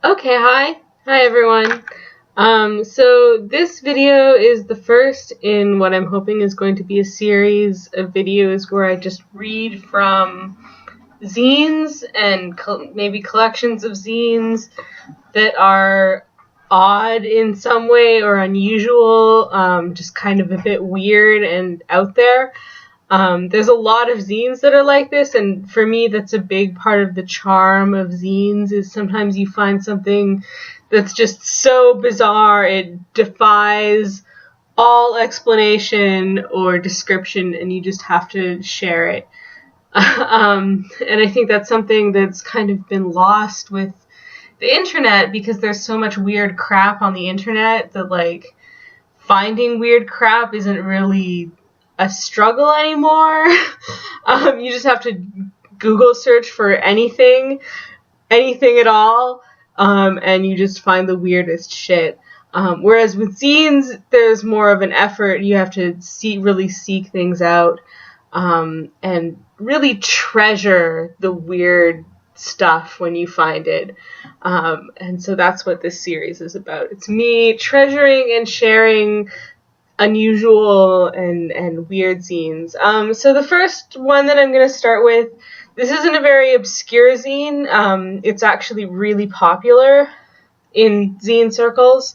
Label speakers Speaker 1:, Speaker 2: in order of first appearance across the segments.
Speaker 1: Okay, hi everyone. So this video is the first in what I'm hoping is going to be a series of videos where I just read from zines and maybe collections of zines that are odd in some way or unusual, just kind of a bit weird and out there. There's a lot of zines that are like this, and for me that's a big part of the charm of zines, is sometimes you find something that's just so bizarre it defies all explanation or description, and you just have to share it. And I think that's something that's kind of been lost with the internet, because there's so much weird crap on the internet that, like, finding weird crap isn't really a struggle anymore. You just have to Google search for anything at all, and you just find the weirdest shit. Whereas with zines, there's more of an effort. You have to really seek things out, and really treasure the weird stuff when you find it. And so that's what this series is about. It's me treasuring and sharing unusual and weird zines. So the first one that I'm going to start with, this isn't a very obscure zine. It's actually really popular in zine circles,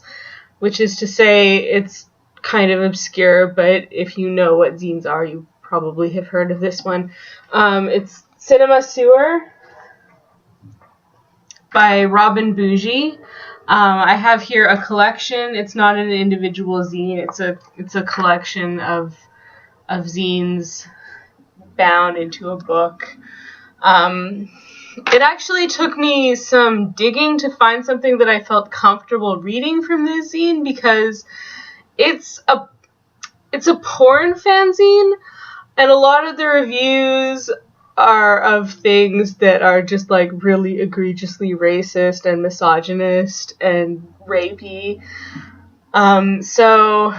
Speaker 1: which is to say it's kind of obscure, but if you know what zines are, you probably have heard of this one. It's Cinema Sewer by Robin Bougie. I have here a collection. It's not an individual zine. It's a collection of zines bound into a book. It actually took me some digging to find something that I felt comfortable reading from this zine, because it's a porn fanzine, and a lot of the reviews are of things that are just like really egregiously racist and misogynist and rapey. So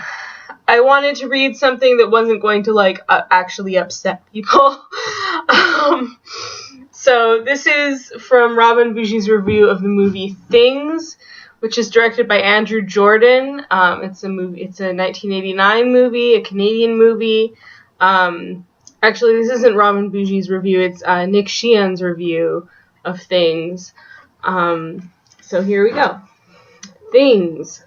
Speaker 1: I wanted to read something that wasn't going to actually upset people. So this is from Robin Bougie's review of the movie Things, which is directed by Andrew Jordan. It's a 1989 movie, a Canadian movie. Actually, this isn't Robin Bougie's review, it's Ed Sheehan's review of Things. So here we go. Things.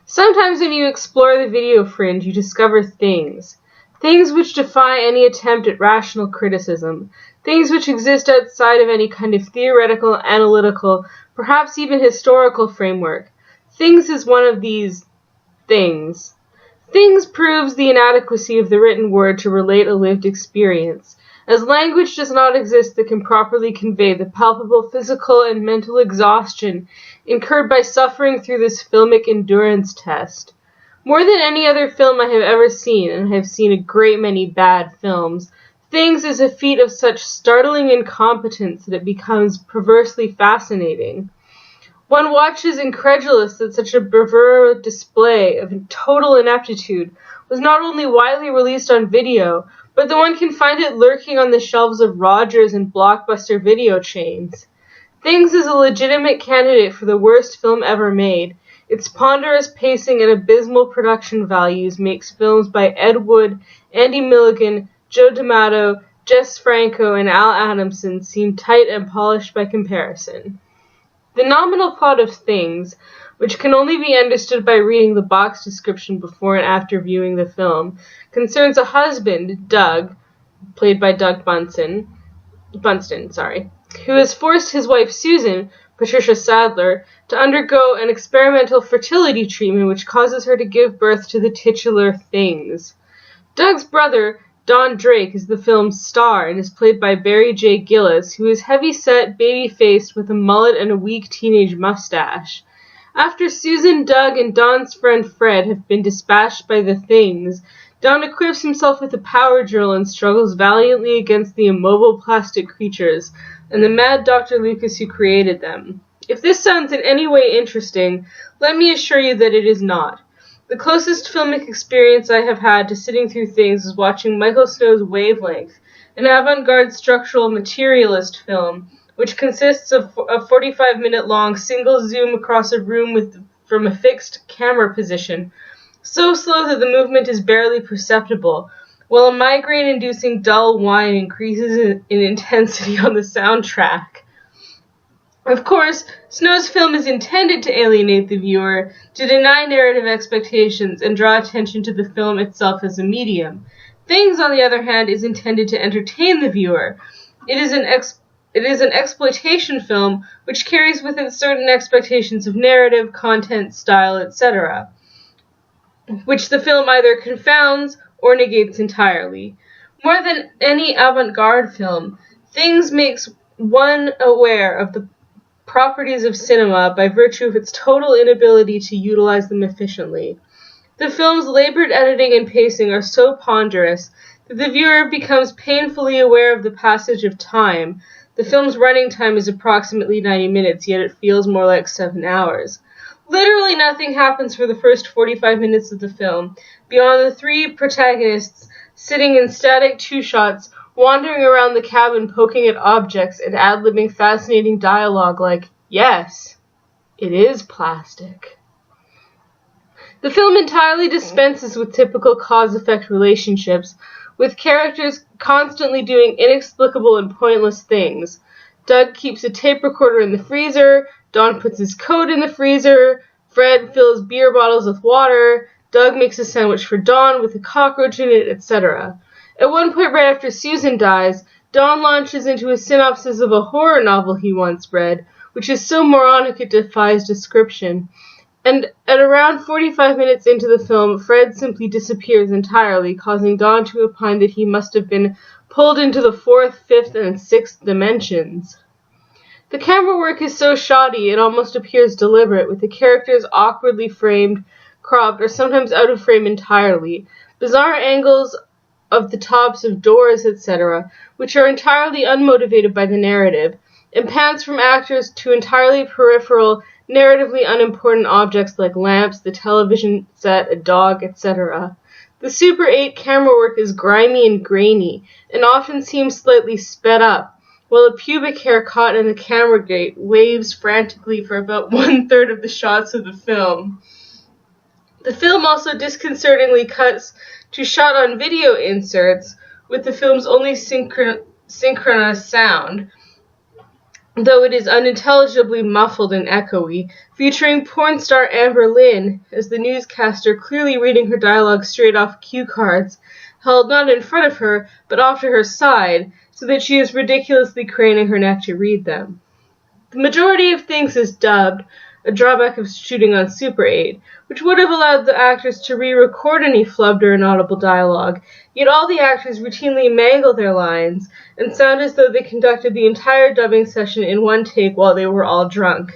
Speaker 1: Sometimes when you explore the video fringe, you discover things. Things which defy any attempt at rational criticism. Things which exist outside of any kind of theoretical, analytical, perhaps even historical framework. Things is one of these things. Things proves the inadequacy of the written word to relate a lived experience, as language does not exist that can properly convey the palpable physical and mental exhaustion incurred by suffering through this filmic endurance test. More than any other film I have ever seen, and I have seen a great many bad films, Things is a feat of such startling incompetence that it becomes perversely fascinating. One watches incredulous that such a bravura display of total ineptitude was not only widely released on video, but that one can find it lurking on the shelves of Rogers and Blockbuster video chains. Things is a legitimate candidate for the worst film ever made. Its ponderous pacing and abysmal production values makes films by Ed Wood, Andy Milligan, Joe D'Amato, Jess Franco, and Al Adamson seem tight and polished by comparison. The nominal plot of Things, which can only be understood by reading the box description before and after viewing the film, concerns a husband, Doug, played by Doug Bunston, who has forced his wife Susan, Patricia Sadler, to undergo an experimental fertility treatment which causes her to give birth to the titular Things. Doug's brother, Don Drake, is the film's star and is played by Barry J. Gillis, who is heavy-set, baby-faced with a mullet and a weak teenage mustache. After Susan, Doug, and Don's friend Fred have been dispatched by the Things, Don equips himself with a power drill and struggles valiantly against the immobile plastic creatures and the mad Dr. Lucas who created them. If this sounds in any way interesting, let me assure you that it is not. The closest filmic experience I have had to sitting through Things is watching Michael Snow's Wavelength, an avant-garde structural materialist film, which consists of a 45-minute-long single zoom across a room from a fixed camera position, so slow that the movement is barely perceptible, while a migraine-inducing dull whine increases in intensity on the soundtrack. Of course, Snow's film is intended to alienate the viewer, to deny narrative expectations, and draw attention to the film itself as a medium. Things, on the other hand, is intended to entertain the viewer. It is an exploitation film which carries with it certain expectations of narrative, content, style, etc., which the film either confounds or negates entirely. More than any avant-garde film, Things makes one aware of the properties of cinema by virtue of its total inability to utilize them efficiently. The film's labored editing and pacing are so ponderous that the viewer becomes painfully aware of the passage of time. The film's running time is approximately 90 minutes, yet it feels more like 7 hours. Literally nothing happens for the first 45 minutes of the film, beyond the three protagonists sitting in static two-shots, wandering around the cabin poking at objects and ad-libbing fascinating dialogue like, "Yes, it is plastic." The film entirely dispenses with typical cause-effect relationships, with characters constantly doing inexplicable and pointless things. Doug keeps a tape recorder in the freezer, Don puts his coat in the freezer, Fred fills beer bottles with water, Doug makes a sandwich for Don with a cockroach in it, etc. At one point right after Susan dies, Don launches into a synopsis of a horror novel he once read, which is so moronic it defies description. And at around 45 minutes into the film, Fred simply disappears entirely, causing Don to opine that he must have been pulled into the 4th, 5th, and 6th dimensions. The camera work is so shoddy it almost appears deliberate, with the characters awkwardly framed, cropped, or sometimes out of frame entirely, bizarre angles of the tops of doors, etc., which are entirely unmotivated by the narrative, and pans from actors to entirely peripheral, narratively unimportant objects like lamps, the television set, a dog, etc. The Super 8 camera work is grimy and grainy, and often seems slightly sped up, while a pubic hair caught in the camera grate waves frantically for about 1/3 of the shots of the film. The film also disconcertingly cuts to shot-on-video inserts, with the film's only synchronous sound, though it is unintelligibly muffled and echoey, featuring porn star Amber Lynn as the newscaster clearly reading her dialogue straight off cue cards, held not in front of her, but off to her side, so that she is ridiculously craning her neck to read them. The majority of Things is dubbed, a drawback of shooting on Super 8, which would have allowed the actors to re-record any flubbed or inaudible dialogue, yet all the actors routinely mangle their lines and sound as though they conducted the entire dubbing session in one take while they were all drunk.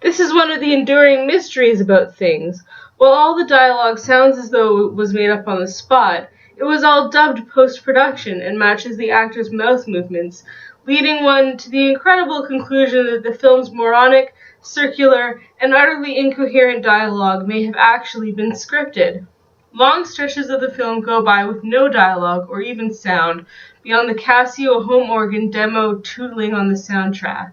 Speaker 1: This is one of the enduring mysteries about Things. While all the dialogue sounds as though it was made up on the spot, it was all dubbed post-production and matches the actors' mouth movements, leading one to the incredible conclusion that the film's moronic, circular, and utterly incoherent dialogue may have actually been scripted. Long stretches of the film go by with no dialogue or even sound, beyond the Casio home organ demo tootling on the soundtrack.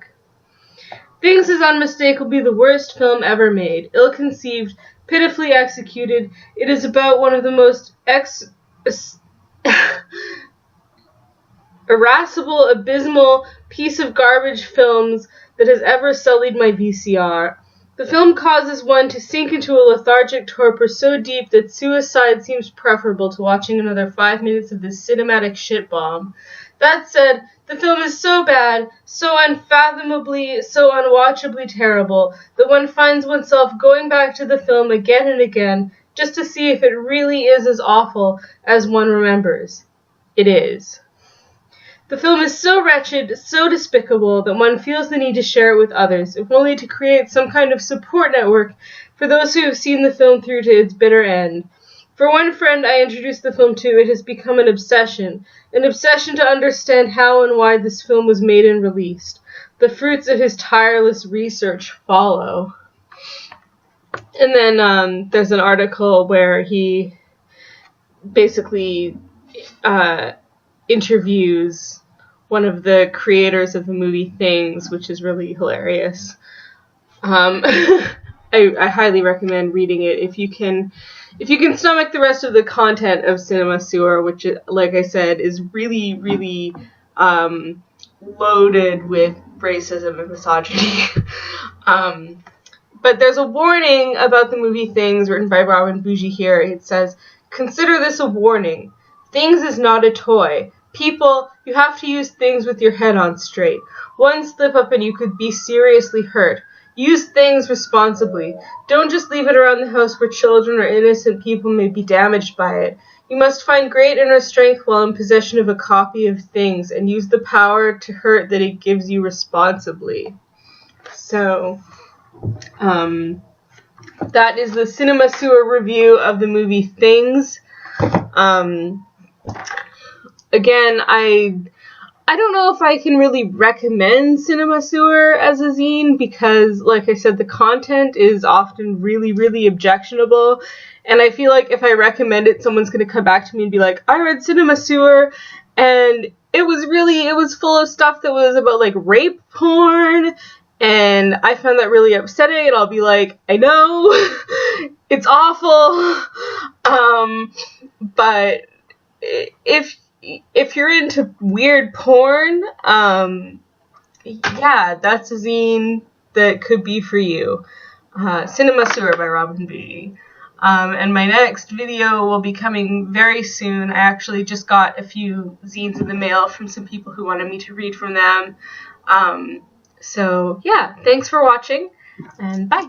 Speaker 1: Things is unmistakably the worst film ever made. Ill-conceived, pitifully executed, it is about one of the most irascible, abysmal piece of garbage films that has ever sullied my VCR. The film causes one to sink into a lethargic torpor so deep that suicide seems preferable to watching another 5 minutes of this cinematic shitbomb. That said, the film is so bad, so unfathomably, so unwatchably terrible, that one finds oneself going back to the film again and again, just to see if it really is as awful as one remembers. It is. The film is so wretched, so despicable, that one feels the need to share it with others, if only to create some kind of support network for those who have seen the film through to its bitter end. For one friend I introduced the film to, it has become an obsession to understand how and why this film was made and released. The fruits of his tireless research follow. And then there's an article where he basically interviews one of the creators of the movie Things, which is really hilarious. I highly recommend reading it if you can stomach the rest of the content of Cinema Sewer, which, like I said, is really, really loaded with racism and misogyny. But there's a warning about the movie Things, written by Robin Bougie here. It says, "Consider this a warning. Things is not a toy. People, you have to use things with your head on straight. One slip up and you could be seriously hurt. Use things responsibly. Don't just leave it around the house where children or innocent people may be damaged by it. You must find great inner strength while in possession of a copy of Things, and use the power to hurt that it gives you responsibly." So, that is the Cinema Sewer review of the movie Things. Again, I don't know if I can really recommend Cinema Sewer as a zine because, like I said, the content is often really, really objectionable. And I feel like if I recommend it, someone's going to come back to me and be like, I read Cinema Sewer, and it was full of stuff that was about, like, rape porn, and I found that really upsetting, and I'll be like, I know, it's awful, but if you're into weird porn, yeah, that's a zine that could be for you. Cinema Sewer by Robin Bougie. And my next video will be coming very soon. I actually just got a few zines in the mail from some people who wanted me to read from them. So yeah, thanks for watching, and bye.